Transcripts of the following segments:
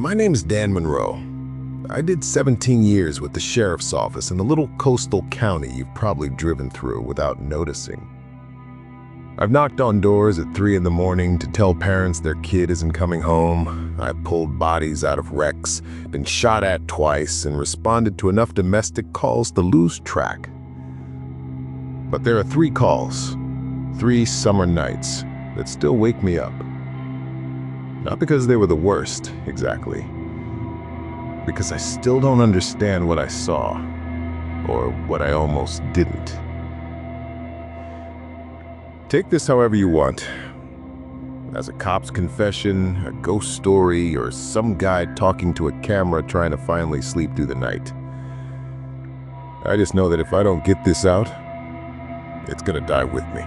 My name's Dan Monroe. I did 17 years with the sheriff's office in a little coastal county you've probably driven through without noticing. I've knocked on doors at 3 in the morning to tell parents their kid isn't coming home. I've pulled bodies out of wrecks, been shot at twice, and responded to enough domestic calls to lose track. But there are 3 calls, 3 summer nights, that still wake me up. Not because they were the worst, exactly. Because I still don't understand what I saw, or what I almost didn't. Take this however you want. As a cop's confession, a ghost story, or some guy talking to a camera trying to finally sleep through the night. I just know that if I don't get this out, it's gonna die with me.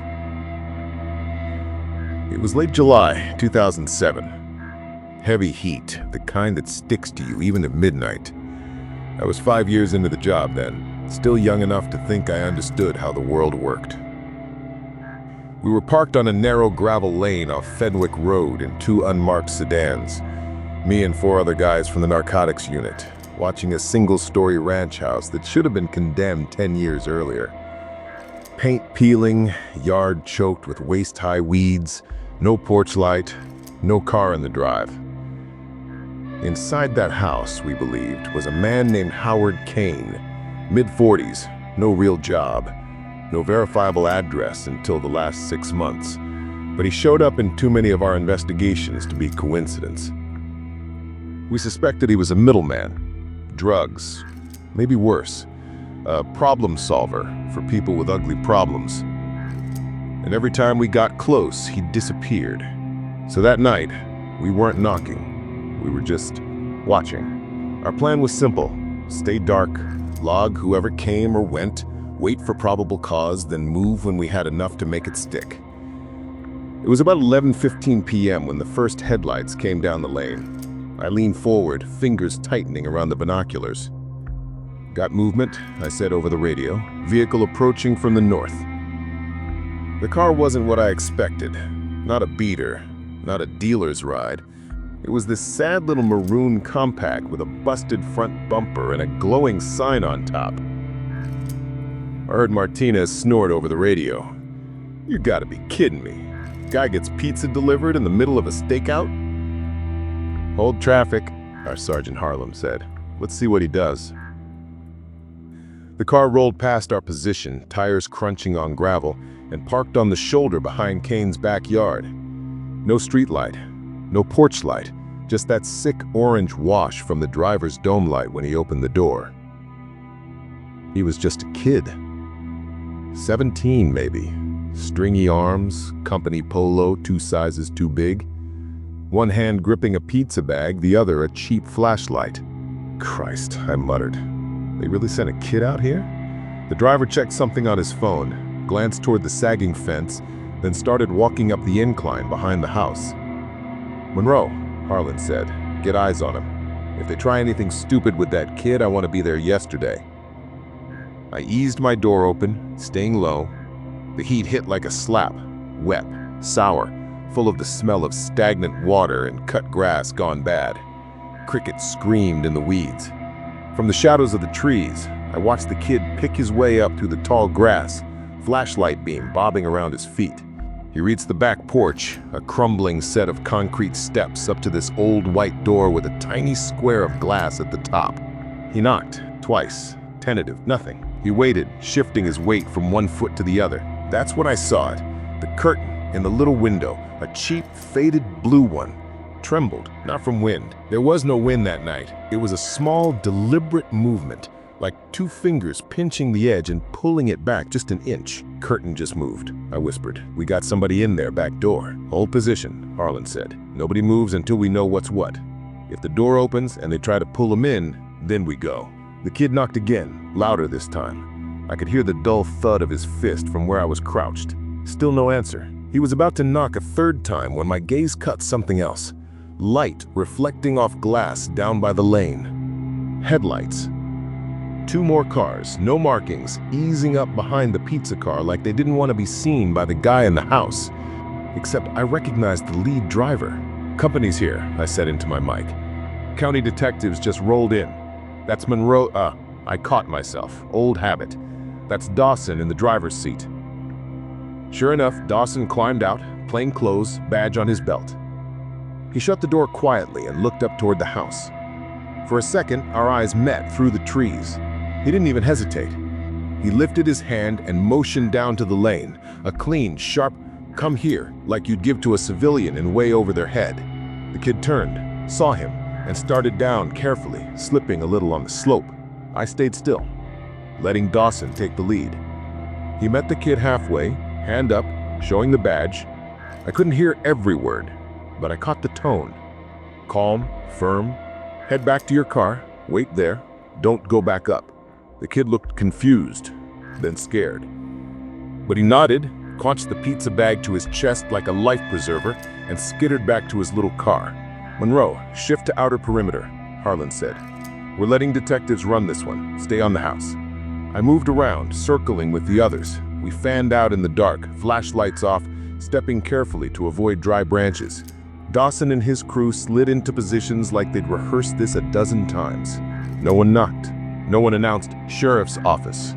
It was late July 2007. Heavy heat, the kind that sticks to you even at midnight. I was 5 years into the job then, still young enough to think I understood how the world worked. We were parked on a narrow gravel lane off Fenwick Road in 2 unmarked sedans, me and 4 other guys from the narcotics unit, watching a single-story ranch house that should have been condemned 10 years earlier. Paint peeling, yard choked with waist-high weeds, no porch light, no car in the drive. Inside that house, we believed, was a man named Howard Kane, mid-40s, no real job, no verifiable address until the last 6 months, but he showed up in too many of our investigations to be coincidence. We suspected he was a middleman, drugs, maybe worse, a problem solver for people with ugly problems. And every time we got close, he disappeared. So that night, we weren't knocking. We were just watching. Our plan was simple: stay dark, log whoever came or went, wait for probable cause, then move when we had enough to make it stick. It was about 11:15 p.m. when the first headlights came down the lane. I leaned forward, fingers tightening around the binoculars. "Got movement?" I said over the radio. "Vehicle approaching from the north." The car wasn't what I expected. Not a beater, not a dealer's ride. It was this sad little maroon compact with a busted front bumper and a glowing sign on top. I heard Martinez snort over the radio. "You gotta be kidding me. Guy gets pizza delivered in the middle of a stakeout?" "Hold traffic," our Sergeant Harlem said. "Let's see what he does." The car rolled past our position, tires crunching on gravel, and parked on the shoulder behind Kane's backyard. No streetlight, no porch light, just that sick orange wash from the driver's dome light when he opened the door. He was just a kid. 17 maybe. Stringy arms, company polo 2 sizes too big. One hand gripping a pizza bag, the other a cheap flashlight. "Christ," I muttered. "They really sent a kid out here?" The driver checked something on his phone, glanced toward the sagging fence, then started walking up the incline behind the house. "Monroe," Harlan said, "get eyes on him. If they try anything stupid with that kid, I want to be there yesterday." I eased my door open, staying low. The heat hit like a slap, wet, sour, full of the smell of stagnant water and cut grass gone bad. Crickets screamed in the weeds. From the shadows of the trees, I watched the kid pick his way up through the tall grass, flashlight beam bobbing around his feet. He reached the back porch, a crumbling set of concrete steps up to this old white door with a tiny square of glass at the top. He knocked, twice, tentative, nothing. He waited, shifting his weight from one foot to the other. That's when I saw it. The curtain in the little window, a cheap, faded blue one, trembled, not from wind. There was no wind that night. It was a small, deliberate movement, like 2 fingers pinching the edge and pulling it back just an inch. "Curtain just moved," I whispered. "We got somebody in there, back door." "Hold position," Harlan said. "Nobody moves until we know what's what. If the door opens and they try to pull him in, then we go." The kid knocked again, louder this time. I could hear the dull thud of his fist from where I was crouched. Still no answer. He was about to knock a 3rd time when my gaze caught something else. Light reflecting off glass down by the lane. Headlights. 2 more cars, no markings, easing up behind the pizza car like they didn't want to be seen by the guy in the house. Except I recognized the lead driver. "Company's here," I said into my mic. County detectives just rolled in. That's Monroe. I caught myself. Old habit. That's Dawson in the driver's seat. Sure enough, Dawson climbed out, plain clothes, badge on his belt. He shut the door quietly and looked up toward the house. For a second, our eyes met through the trees. He didn't even hesitate. He lifted his hand and motioned down to the lane, a clean, sharp, "Come here," like you'd give to a civilian and way over their head. The kid turned, saw him, and started down carefully, slipping a little on the slope. I stayed still, letting Dawson take the lead. He met the kid halfway, hand up, showing the badge. I couldn't hear every word, but I caught the tone. Calm, firm. "Head back to your car, wait there, don't go back up." The kid looked confused, then scared. But he nodded, clutched the pizza bag to his chest like a life preserver, and skittered back to his little car. "Monroe, shift to outer perimeter," Harlan said. "We're letting detectives run this one. Stay on the house." I moved around, circling with the others. We fanned out in the dark, flashlights off, stepping carefully to avoid dry branches. Dawson and his crew slid into positions like they'd rehearsed this a dozen times. No one knocked. No one announced "Sheriff's office."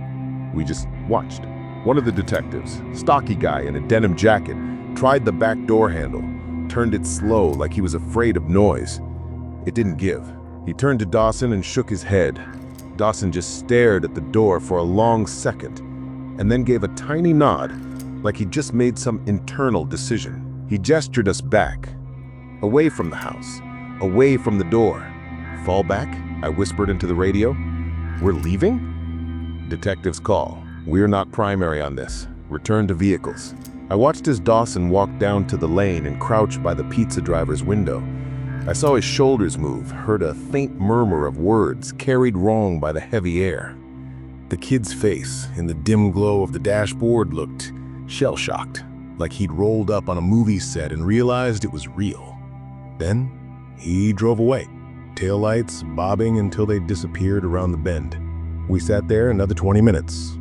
We just watched. One of the detectives, stocky guy in a denim jacket, tried the back door handle, turned it slow like he was afraid of noise. It didn't give. He turned to Dawson and shook his head. Dawson just stared at the door for a long second, and then gave a tiny nod, like he'd just made some internal decision. He gestured us back, away from the house, away from the door. "Fall back?" I whispered into the radio. "We're leaving?" Detectives call. "We're not primary on this. Return to vehicles." I watched as Dawson walked down to the lane and crouched by the pizza driver's window. I saw his shoulders move, heard a faint murmur of words carried wrong by the heavy air. The kid's face, in the dim glow of the dashboard, looked shell-shocked, like he'd rolled up on a movie set and realized it was real. Then he drove away, taillights bobbing until they disappeared around the bend. We sat there another 20 minutes.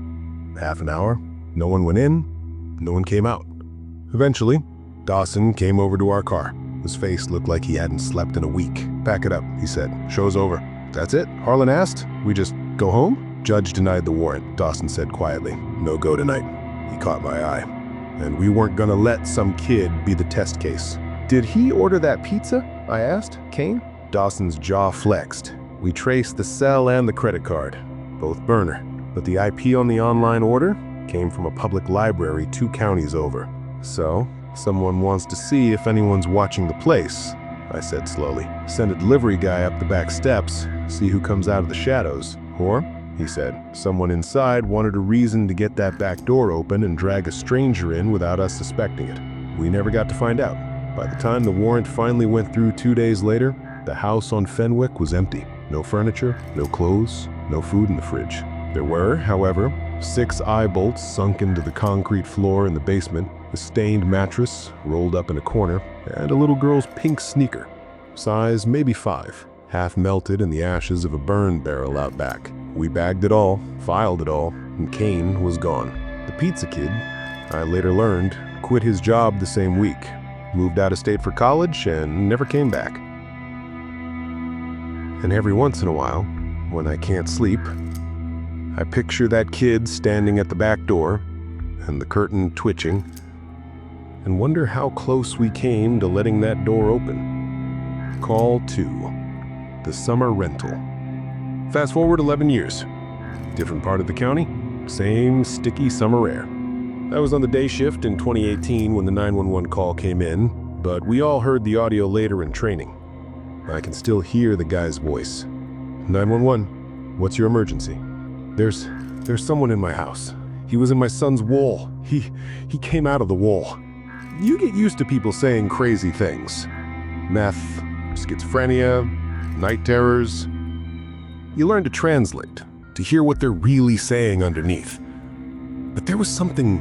Half an hour, no one went in, no one came out. Eventually, Dawson came over to our car. His face looked like he hadn't slept in a week. "Pack it up," he said. "Show's over." "That's it?" Harlan asked. "We just go home?" "Judge denied the warrant," Dawson said quietly. "No go tonight." He caught my eye. And we weren't gonna let some kid be the test case. "Did he order that pizza?" I asked. "Kane?" Dawson's jaw flexed. "We traced the cell and the credit card. Both burner. But the IP on the online order came from a public library 2 counties over. So, someone wants to see if anyone's watching the place," I said slowly. "Send a delivery guy up the back steps, see who comes out of the shadows. Or," he said, "someone inside wanted a reason to get that back door open and drag a stranger in without us suspecting it." We never got to find out. By the time the warrant finally went through 2 days later, the house on Fenwick was empty. No furniture, no clothes, no food in the fridge. There were, however, 6 eye bolts sunk into the concrete floor in the basement, a stained mattress rolled up in a corner, and a little girl's pink sneaker, size maybe 5, half melted in the ashes of a burn barrel out back. We bagged it all, filed it all, and Kane was gone. The pizza kid, I later learned, quit his job the same week, moved out of state for college, and never came back. And every once in a while, when I can't sleep, I picture that kid standing at the back door and the curtain twitching, and wonder how close we came to letting that door open. Call 2. The summer rental. Fast forward 11 years. Different part of the county, same sticky summer air. I was on the day shift in 2018 when the 911 call came in, but we all heard the audio later in training. I can still hear the guy's voice. 911, what's your emergency? There's someone in my house. He was in my son's wall. He came out of the wall. You get used to people saying crazy things. Meth, schizophrenia, night terrors. You learn to translate, to hear what they're really saying underneath. But there was something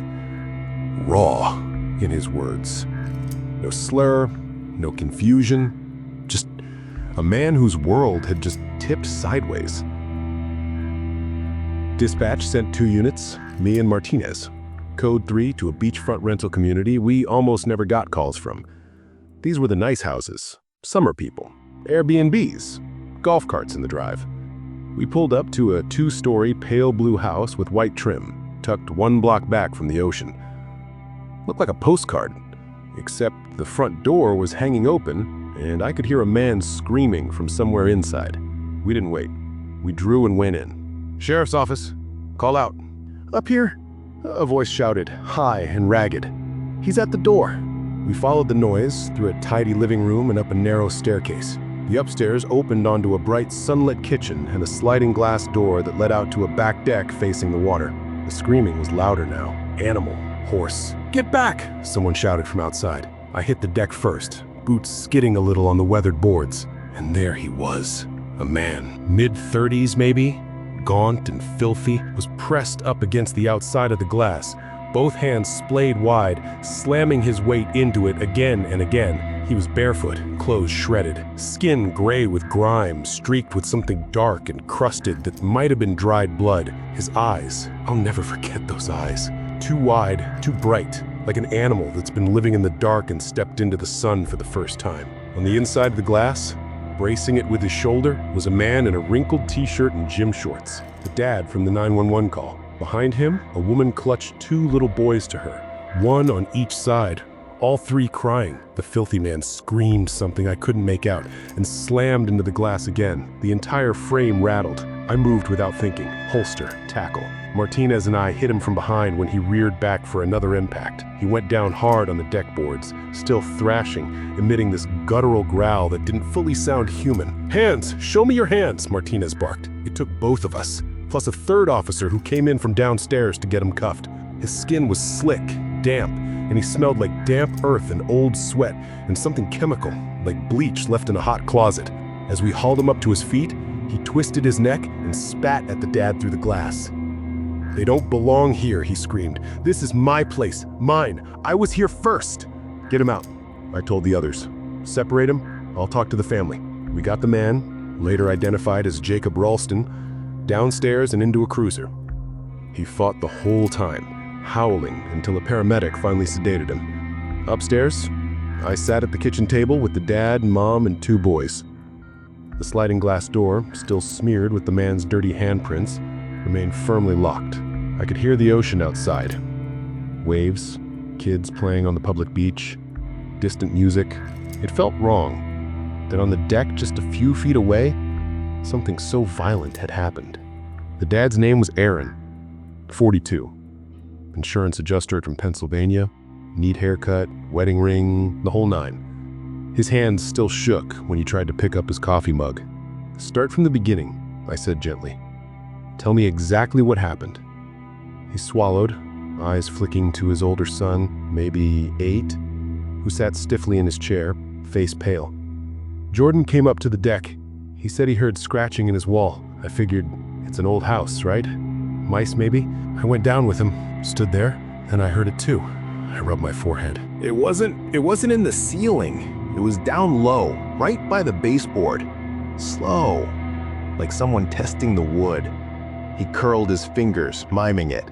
raw in his words. No slur, no confusion, just a man whose world had just tipped sideways. Dispatch sent 2 units, me and Martinez. Code 3 to a beachfront rental community we almost never got calls from. These were the nice houses, summer people, Airbnbs, golf carts in the drive. We pulled up to a 2-story pale blue house with white trim, tucked 1 block back from the ocean. Looked like a postcard, except the front door was hanging open and I could hear a man screaming from somewhere inside. We didn't wait. We drew and went in. "Sheriff's office. Call out." "Up here," a voice shouted, high and ragged. "He's at the door." We followed the noise through a tidy living room and up a narrow staircase. The upstairs opened onto a bright sunlit kitchen and a sliding glass door that led out to a back deck facing the water. The screaming was louder now. Animal, horse. "Get back!" someone shouted from outside. I hit the deck first, boots skidding a little on the weathered boards. And there he was. A man, mid-30s maybe, gaunt and filthy, was pressed up against the outside of the glass, both hands splayed wide, slamming his weight into it again and again. He was barefoot, clothes shredded, skin gray with grime, streaked with something dark and crusted that might have been dried blood. His eyes, I'll never forget those eyes. Too wide, too bright, like an animal that's been living in the dark and stepped into the sun for the first time. On the inside of the glass, bracing it with his shoulder, was a man in a wrinkled t-shirt and gym shorts, the dad from the 911 call. Behind him, a woman clutched 2 little boys to her, one on each side, all 3 crying. The filthy man screamed something I couldn't make out and slammed into the glass again. The entire frame rattled. I moved without thinking. Holster, tackle. Martinez and I hit him from behind when he reared back for another impact. He went down hard on the deck boards, still thrashing, emitting this guttural growl that didn't fully sound human. "Hands! Show me your hands!" Martinez barked. It took both of us, plus a 3rd officer who came in from downstairs to get him cuffed. His skin was slick, damp, and he smelled like damp earth and old sweat and something chemical, like bleach left in a hot closet. As we hauled him up to his feet, he twisted his neck and spat at the dad through the glass. "They don't belong here," he screamed. "This is my place, mine. I was here first." "Get him out," I told the others. "Separate him. I'll talk to the family." We got the man, later identified as Jacob Ralston, downstairs and into a cruiser. He fought the whole time, howling until a paramedic finally sedated him. Upstairs, I sat at the kitchen table with the dad, mom, and 2 boys. The sliding glass door, still smeared with the man's dirty handprints, remained firmly locked. I could hear the ocean outside. Waves, kids playing on the public beach, distant music. It felt wrong that on the deck just a few feet away, something so violent had happened. The dad's name was Aaron, 42. Insurance adjuster from Pennsylvania, neat haircut, wedding ring, the whole 9. His hands still shook when he tried to pick up his coffee mug. "Start from the beginning," I said gently. "Tell me exactly what happened." He swallowed, eyes flicking to his older son, maybe 8, who sat stiffly in his chair, face pale. "Jordan came up to the deck. He said he heard scratching in his wall. I figured, it's an old house, right? Mice maybe? I went down with him, stood there, and I heard it too." I rubbed my forehead. It wasn't in the ceiling. It was down low, right by the baseboard. Slow, like someone testing the wood. He curled his fingers, miming it.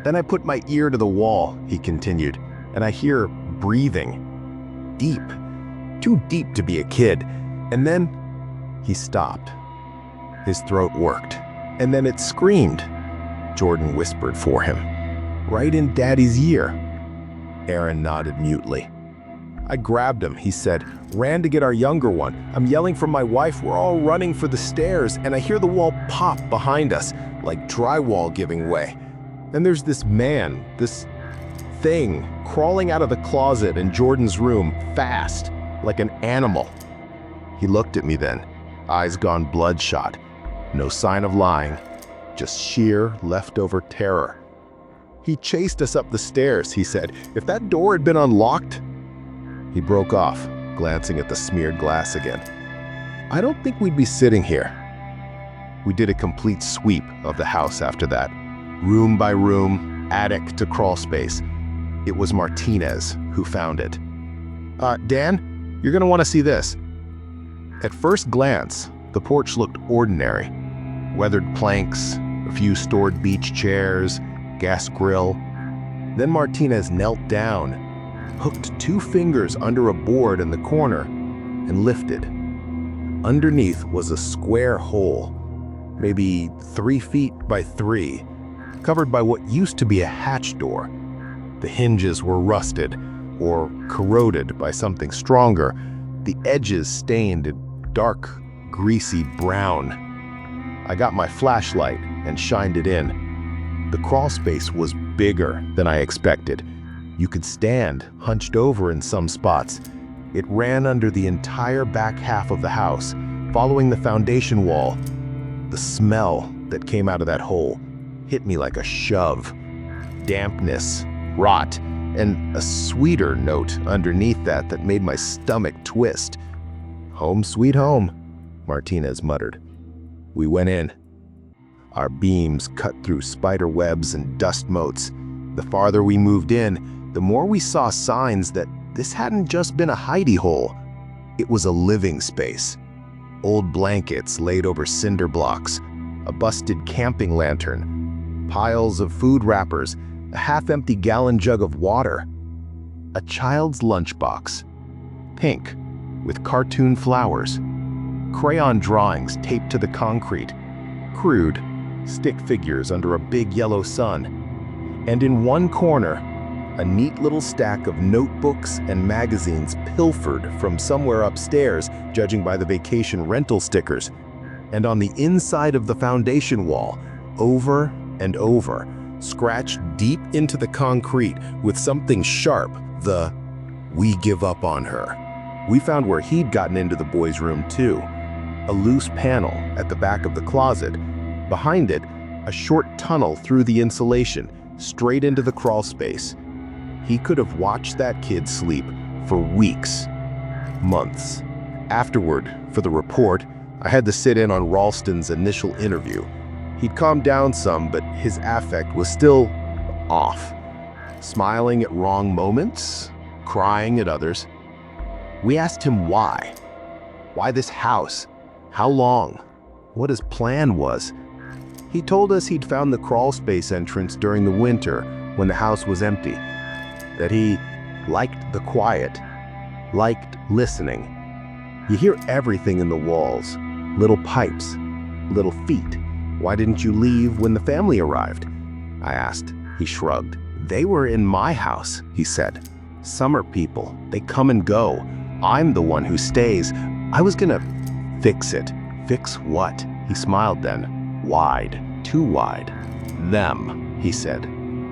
"Then I put my ear to the wall," he continued, "and I hear breathing. Deep. Too deep to be a kid. And then..." He stopped. His throat worked. "And then it screamed," Jordan whispered for him. "Right in Daddy's ear." Aaron nodded mutely. "I grabbed him," he said, "ran to get our younger one. I'm yelling for my wife. We're all running for the stairs, and I hear the wall pop behind us, like drywall giving way. And there's this man, this thing, crawling out of the closet in Jordan's room, fast, like an animal." He looked at me then, eyes gone bloodshot. No sign of lying, just sheer leftover terror. "He chased us up the stairs," he said. "If that door had been unlocked..." He broke off, glancing at the smeared glass again. "I don't think we'd be sitting here." We did a complete sweep of the house after that, room by room, attic to crawl space. It was Martinez who found it. Dan, you're gonna want to see this." At first glance, the porch looked ordinary. Weathered planks, a few stored beach chairs, gas grill. Then Martinez knelt down, hooked 2 fingers under a board in the corner, and lifted. Underneath was a square hole, maybe 3 feet by 3, covered by what used to be a hatch door. The hinges were rusted or corroded by something stronger, the edges stained a dark, greasy brown. I got my flashlight and shined it in. The crawl space was bigger than I expected. You could stand hunched over in some spots. It ran under the entire back half of the house, following the foundation wall. The smell that came out of that hole hit me like a shove. Dampness, rot, and a sweeter note underneath that made my stomach twist. "Home sweet home," Martinez muttered. We went in. Our beams cut through spider webs and dust motes. The farther we moved in, the more we saw signs that this hadn't just been a hidey hole. It was a living space. Old blankets laid over cinder blocks, a busted camping lantern, piles of food wrappers, a half-empty gallon jug of water, a child's lunchbox, pink, with cartoon flowers, crayon drawings taped to the concrete, crude, stick figures under a big yellow sun, and in one corner, a neat little stack of notebooks and magazines pilfered from somewhere upstairs, judging by the vacation rental stickers. And on the inside of the foundation wall, over and over, scratched deep into the concrete with something sharp, the "We give up on her." We found where he'd gotten into the boys' room too. A loose panel at the back of the closet. Behind it, a short tunnel through the insulation, straight into the crawl space. He could have watched that kid sleep for weeks, months. Afterward, for the report, I had to sit in on Ralston's initial interview. He'd calmed down some, but his affect was still off. Smiling at wrong moments, crying at others. We asked him why. Why this house? How long? What his plan was. He told us he'd found the crawl space entrance during the winter when the house was empty. That he liked the quiet, liked listening. You hear everything in the walls, little pipes, little feet. "Why didn't you leave when the family arrived?" I asked. He shrugged. "They were in my house," he said. "Summer people, they come and go. I'm the one who stays. I was gonna fix it." "Fix what?" He smiled then. "Wide, too wide. Them," he said.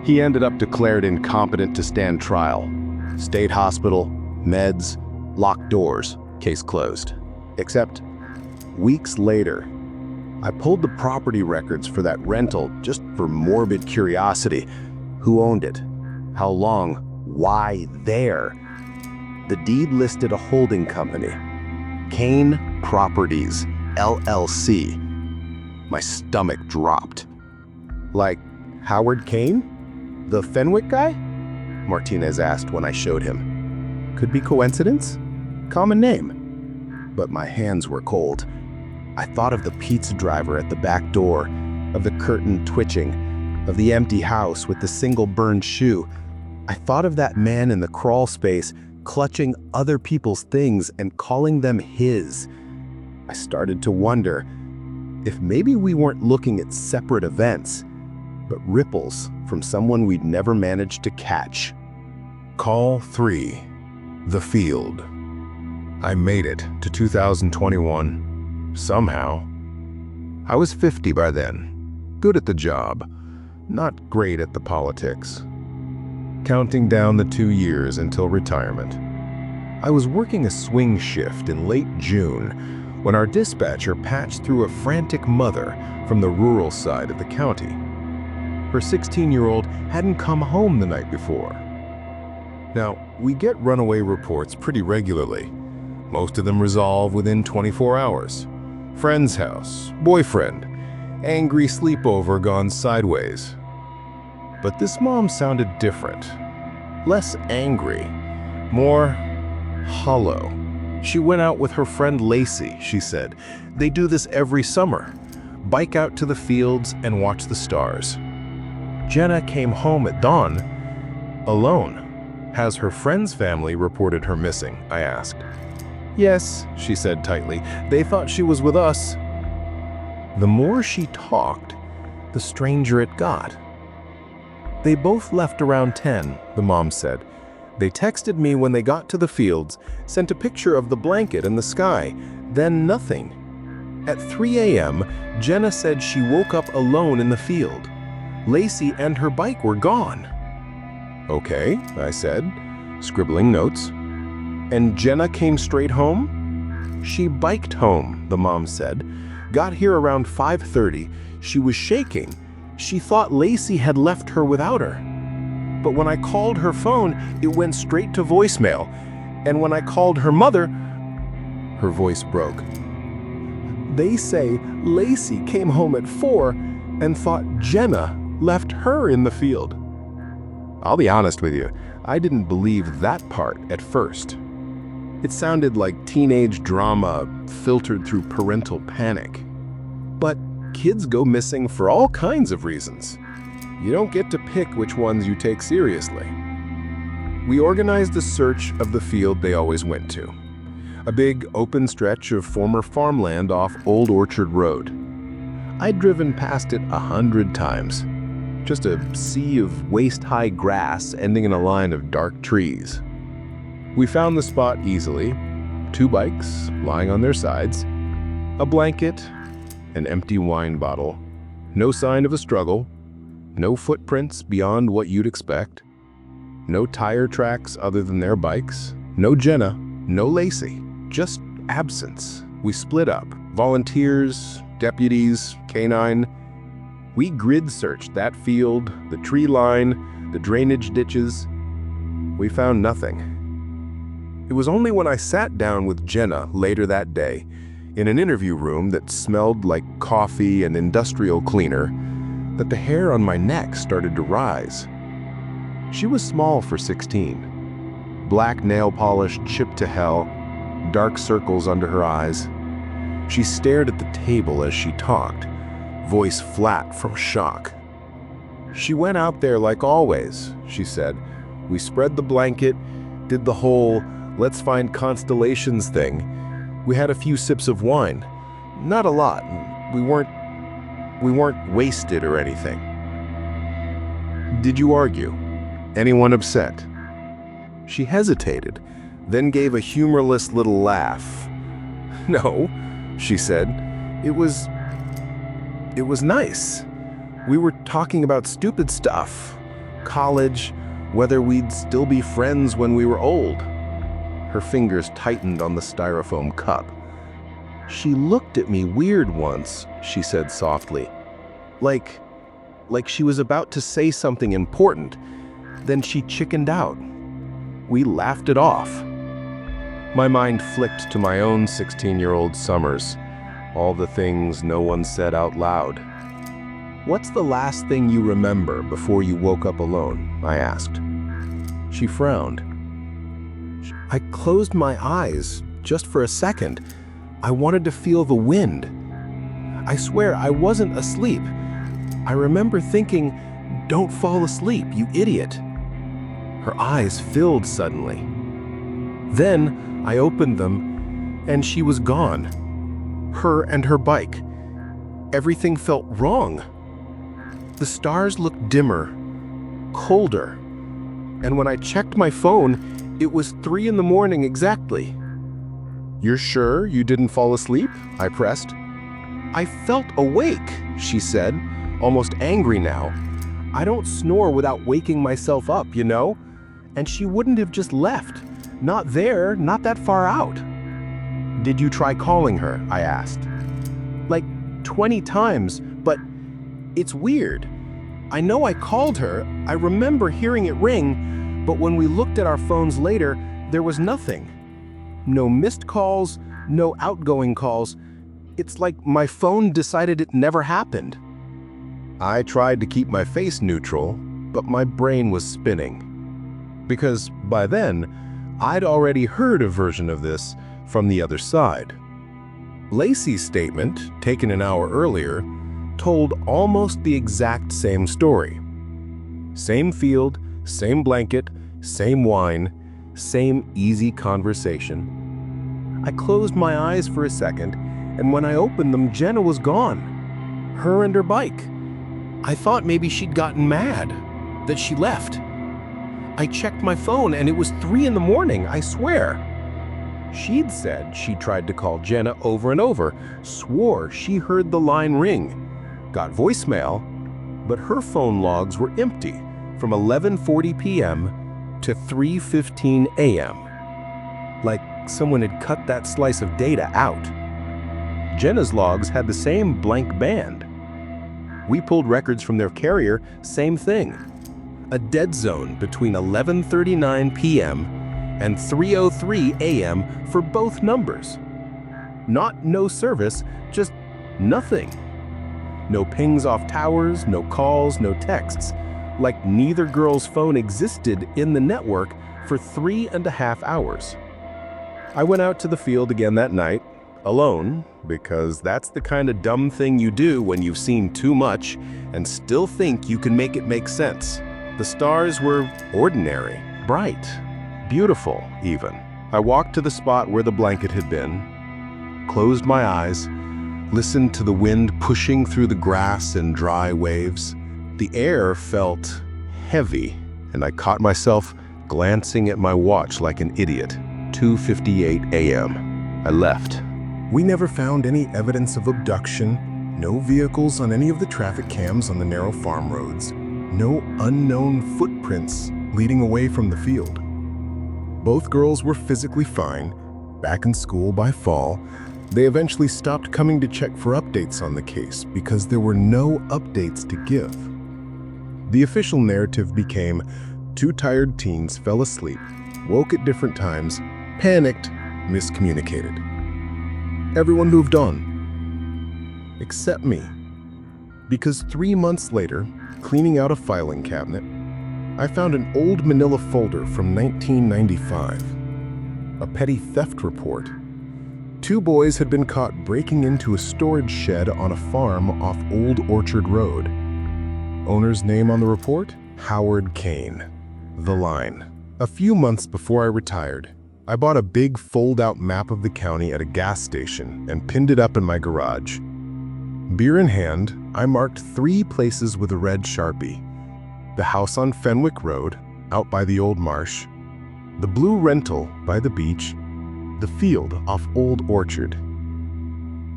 He ended up declared incompetent to stand trial. State hospital, meds, locked doors, case closed. Except, weeks later, I pulled the property records for that rental just for morbid curiosity. Who owned it? How long? Why there? The deed listed a holding company, Kane Properties, LLC. My stomach dropped. "Like Howard Kane? The Fenwick guy?" Martinez asked when I showed him. Could be coincidence? Common name. But my hands were cold. I thought of the pizza driver at the back door, of the curtain twitching, of the empty house with the single burned shoe. I thought of that man in the crawl space, clutching other people's things and calling them his. I started to wonder if maybe we weren't looking at separate events, but ripples from someone we'd never managed to catch. Call 3. The Field. I made it to 2021. Somehow. I was 50 by then. Good at the job. Not great at the politics. Counting down the 2 years until retirement. I was working a swing shift in late June when our dispatcher patched through a frantic mother from the rural side of the county. Her 16-year-old hadn't come home the night before. Now, we get runaway reports pretty regularly. Most of them resolve within 24 hours. Friend's house, boyfriend, angry sleepover gone sideways. But this mom sounded different. Less angry, more hollow. She went out with her friend Lacey, she said. They do this every summer. Bike out to the fields and watch the stars. Jenna came home at dawn, alone. Has her friend's family reported her missing? I asked. "Yes," she said tightly. "They thought she was with us." The more she talked, the stranger it got. "They both left around 10, the mom said. "They texted me when they got to the fields, sent a picture of the blanket and the sky, then nothing. At 3 a.m., Jenna said she woke up alone in the field. Lacey and her bike were gone." "Okay," I said, scribbling notes. "And Jenna came straight home?" "She biked home," the mom said. "Got here around 5:30. She was shaking. She thought Lacey had left her without her. But when I called her phone, it went straight to voicemail. And when I called her mother," her voice broke. "They say Lacey came home at 4 and thought Jenna left her in the field." I'll be honest with you, I didn't believe that part at first. It sounded like teenage drama filtered through parental panic. But kids go missing for all kinds of reasons. You don't get to pick which ones you take seriously. We organized a search of the field they always went to. A big open stretch of former farmland off Old Orchard Road. I'd driven past it 100 times. Just a sea of waist-high grass ending in a line of dark trees. We found the spot easily. 2 bikes lying on their sides, a blanket, an empty wine bottle. No sign of a struggle, no footprints beyond what you'd expect, no tire tracks other than their bikes, no Jenna, no Lacey, just absence. We split up, volunteers, deputies, canine. We grid searched that field, the tree line, the drainage ditches. We found nothing. It was only when I sat down with Jenna later that day, in an interview room that smelled like coffee and industrial cleaner, that the hair on my neck started to rise. She was small for 16. Black nail polish chipped to hell, dark circles under her eyes. She stared at the table as she talked, voice flat from shock. "She went out there like always," she said. "We spread the blanket, did the whole let's find constellations thing. We had a few sips of wine. Not a lot. We weren't wasted or anything." "Did you argue? Anyone upset?" She hesitated, then gave a humorless little laugh. "No," she said. It was nice. We were talking about stupid stuff. College, whether we'd still be friends when we were old." Her fingers tightened on the styrofoam cup. "She looked at me weird once," she said softly. Like she was about to say something important. Then she chickened out. We laughed it off. My mind flicked to my own 16-year-old summers. All the things no one said out loud. "What's the last thing you remember before you woke up alone?" I asked. She frowned. "I closed my eyes just for a second. I wanted to feel the wind. I swear I wasn't asleep. I remember thinking, 'Don't fall asleep, you idiot.'" Her eyes filled suddenly. Then I opened them, and she was gone. Her and her bike. Everything felt wrong. The stars looked dimmer, colder, and when I checked my phone, it was 3 in the morning exactly. "You're sure you didn't fall asleep?" I pressed. "I felt awake," she said, almost angry now. "I don't snore without waking myself up, you know? And she wouldn't have just left. Not there, not that far out." "Did you try calling her?" I asked. "Like 20 times, but it's weird. I know I called her, I remember hearing it ring, but when we looked at our phones later, there was nothing. No missed calls, no outgoing calls. It's like my phone decided it never happened." I tried to keep my face neutral, but my brain was spinning. Because by then, I'd already heard a version of this from the other side. Lacey's statement, taken an hour earlier, told almost the exact same story. Same field, same blanket, same wine, same easy conversation. I closed my eyes for a second, and when I opened them, Jenna was gone. Her and her bike. I thought maybe she'd gotten mad, that she left. I checked my phone and it was 3 in the morning, I swear. She'd said she tried to call Jenna over and over, swore she heard the line ring, got voicemail, but her phone logs were empty from 11:40 p.m. to 3:15 a.m. Like someone had cut that slice of data out. Jenna's logs had the same blank band. We pulled records from their carrier, same thing. A dead zone between 11:39 p.m. and 3:03 a.m. for both numbers. Not no service, just nothing. No pings off towers, no calls, no texts. Like neither girl's phone existed in the network for 3.5 hours. I went out to the field again that night, alone, because that's the kind of dumb thing you do when you've seen too much and still think you can make it make sense. The stars were ordinary, bright, beautiful even. I walked to the spot where the blanket had been, closed my eyes, listened to the wind pushing through the grass in dry waves. The air felt heavy, and I caught myself glancing at my watch like an idiot. 2:58 a.m. I left. We never found any evidence of abduction, no vehicles on any of the traffic cams on the narrow farm roads, no unknown footprints leading away from the field. Both girls were physically fine, back in school by fall. They eventually stopped coming to check for updates on the case because there were no updates to give. The official narrative became 2 tired teens fell asleep, woke at different times, panicked, miscommunicated. Everyone moved on, except me. Because 3 months later, cleaning out a filing cabinet, I found an old manila folder from 1995, a petty theft report. 2 boys had been caught breaking into a storage shed on a farm off Old Orchard Road. Owner's name on the report? Howard Kane. The line. A few months before I retired, I bought a big fold-out map of the county at a gas station and pinned it up in my garage. Beer in hand, I marked 3 places with a red Sharpie. The house on Fenwick Road, out by the old marsh, the blue rental by the beach, the field off Old Orchard.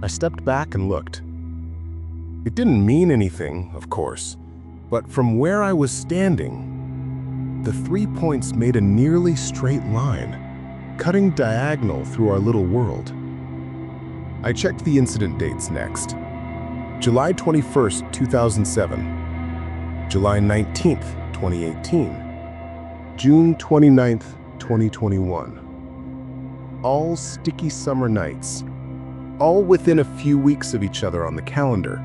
I stepped back and looked. It didn't mean anything, of course, but from where I was standing, the 3 points made a nearly straight line, cutting diagonal through our little world. I checked the incident dates next. July 21st, 2007. July 19th, 2018. June 29th, 2021. All sticky summer nights. All within a few weeks of each other on the calendar.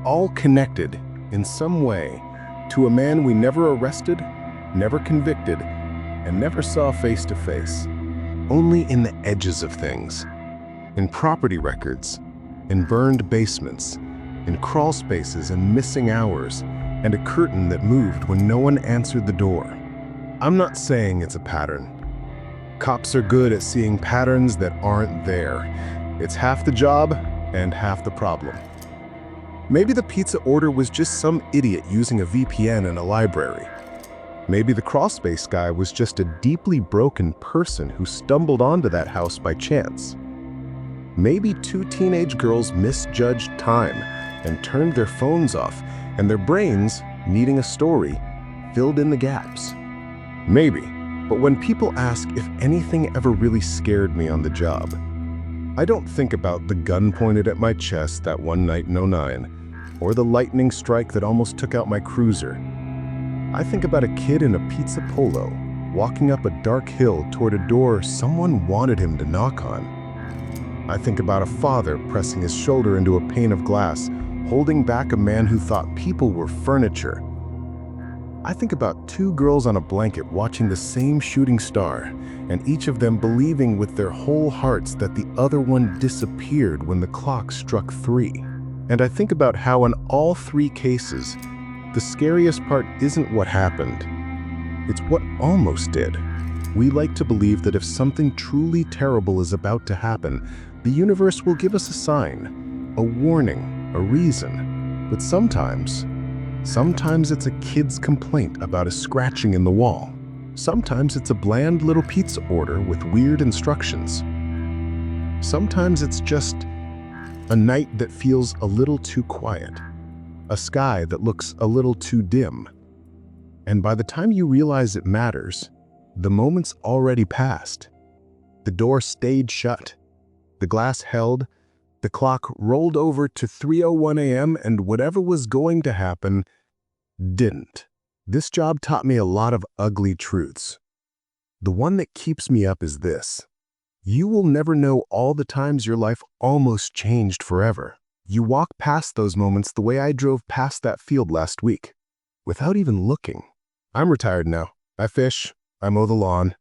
All connected, in some way, to a man we never arrested, never convicted, and never saw face to face. Only in the edges of things. In property records, in burned basements, in crawl spaces and missing hours, and a curtain that moved when no one answered the door. I'm not saying it's a pattern. Cops are good at seeing patterns that aren't there. It's half the job and half the problem. Maybe the pizza order was just some idiot using a VPN in a library. Maybe the crawlspace guy was just a deeply broken person who stumbled onto that house by chance. Maybe 2 teenage girls misjudged time and turned their phones off, and their brains, needing a story, filled in the gaps. Maybe, but when people ask if anything ever really scared me on the job, I don't think about the gun pointed at my chest that one night in '09, or the lightning strike that almost took out my cruiser. I think about a kid in a pizza polo, walking up a dark hill toward a door someone wanted him to knock on. I think about a father pressing his shoulder into a pane of glass, holding back a man who thought people were furniture. I think about 2 girls on a blanket watching the same shooting star, and each of them believing with their whole hearts that the other one disappeared when the clock struck 3. And I think about how in all 3 cases, the scariest part isn't what happened, it's what almost did. We like to believe that if something truly terrible is about to happen, the universe will give us a sign, a warning, a reason. But sometimes it's a kid's complaint about a scratching in the wall. Sometimes it's a bland little pizza order with weird instructions. Sometimes it's just a night that feels a little too quiet, a sky that looks a little too dim. And by the time you realize it matters, the moment's already passed. The door stayed shut, the glass held, the clock rolled over to 3:01 a.m., and whatever was going to happen didn't. This job taught me a lot of ugly truths. The one that keeps me up is this: you will never know all the times your life almost changed forever. You walk past those moments the way I drove past that field last week, without even looking. I'm retired now. I fish, I mow the lawn.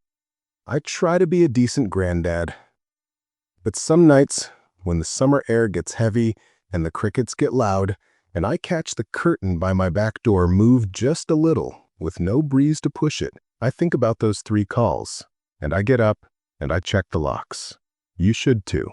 I try to be a decent granddad. But some nights, when the summer air gets heavy and the crickets get loud, and I catch the curtain by my back door move just a little, with no breeze to push it, I think about those 3 calls, and I get up and I check the locks. You should too.